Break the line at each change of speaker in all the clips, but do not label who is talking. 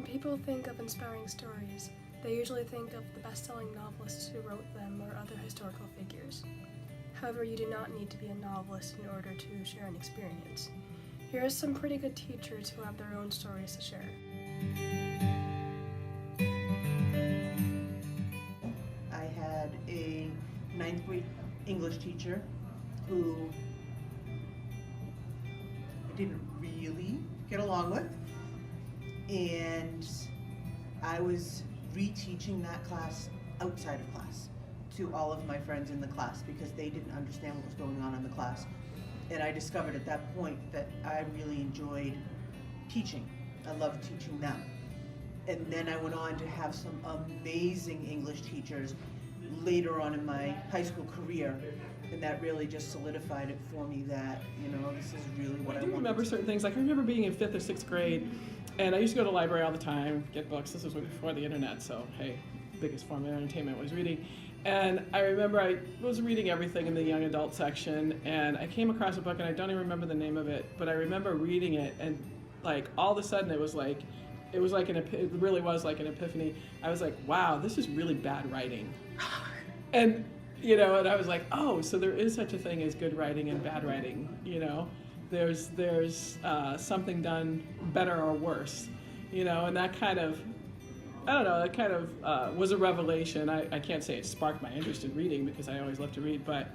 people think of inspiring stories, they usually think of the best-selling novelists who wrote them or other historical figures. However, you do not need to be a novelist in order to share an experience. Here are some pretty good teachers who have their own stories to share.
I had a 9th grade English teacher who I didn't really get along with, and I was reteaching that class outside of class to all of my friends in the class because they didn't understand what was going on in the class. And I discovered at that point that I really enjoyed teaching. I loved teaching them. And then I went on to have some amazing English teachers later on in my high school career, and that really just solidified it for me that, this is really what I want.
I do remember certain things. Like I remember being in 5th or 6th grade, and I used to go to the library all the time, get books. This was before the internet, so hey, biggest form of entertainment was reading. And I remember I was reading everything in the young adult section, and I came across a book, and I don't even remember the name of it, but I remember reading it, and like all of a sudden it really was like an epiphany. I was like, wow, this is really bad writing. And and I was like, oh, so there is such a thing as good writing and bad writing. There's something done better or worse. And that kind of, I don't know, that kind of was a revelation. I can't say it sparked my interest in reading because I always loved to read, but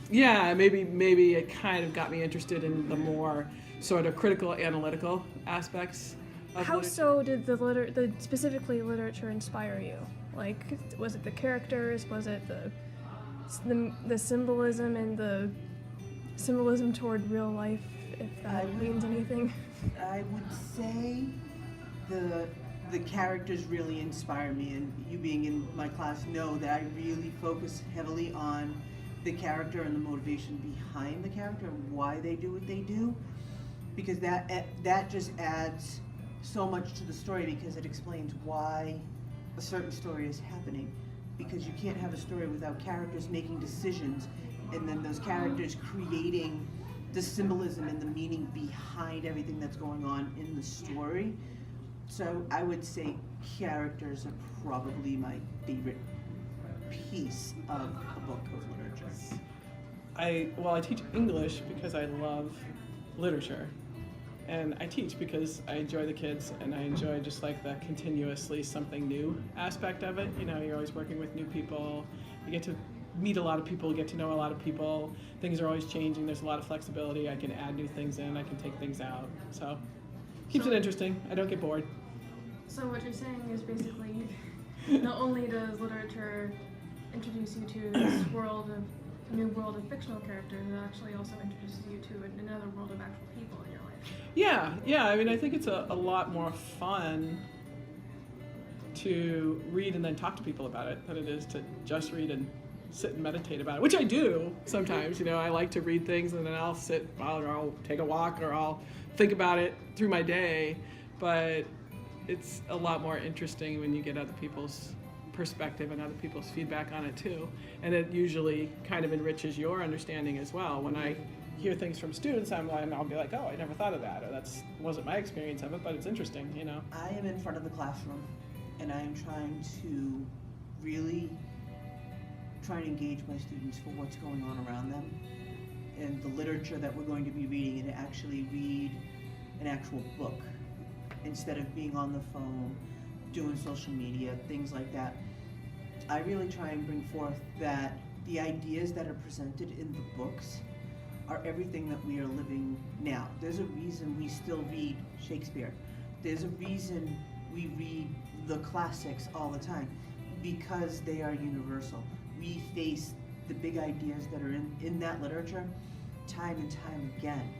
maybe it kind of got me interested in the more sort of critical, analytical aspects of
How
literature.
so did the specifically literature inspire you? Like, was it the characters? Was it the symbolism and the symbolism toward real life, if that means anything?
I would say the characters really inspire me, and you being in my class know that I really focus heavily on the character and the motivation behind the character and why they do what they do, because that just adds so much to the story because it explains why a certain story is happening, because you can't have a story without characters making decisions and then those characters creating the symbolism and the meaning behind everything that's going on in the story. So I would say characters are probably my favorite piece of a book of literature.
I teach English because I love literature. And I teach because I enjoy the kids, and I enjoy just like the continuously something new aspect of it. You're always working with new people. You get to meet a lot of people, get to know a lot of people. Things are always changing. There's a lot of flexibility. I can add new things in. I can take things out. So keeps it interesting. I don't get bored.
So what you're saying is basically not only does literature introduce you to this new world of fictional characters, it actually also introduces you to another world of actual people in your life.
Yeah. I mean, I think it's a lot more fun to read and then talk to people about it than it is to just read and sit and meditate about it, which I do sometimes. I like to read things and then I'll sit or I'll take a walk or I'll think about it through my day, but it's a lot more interesting when you get other people's perspective and other people's feedback on it too, and it usually kind of enriches your understanding as well. When I hear things from students, I'll be like, oh, I never thought of that, or that wasn't my experience of it, but it's interesting.
I am in front of the classroom, and I am trying to really engage my students for what's going on around them and the literature that we're going to be reading, and to actually read an actual book instead of being on the phone, doing social media, things like that. I really try and bring forth that the ideas that are presented in the books are everything that we are living now. There's a reason we still read Shakespeare. There's a reason we read the classics all the time, because they are universal. We face the big ideas that are in that literature time and time again.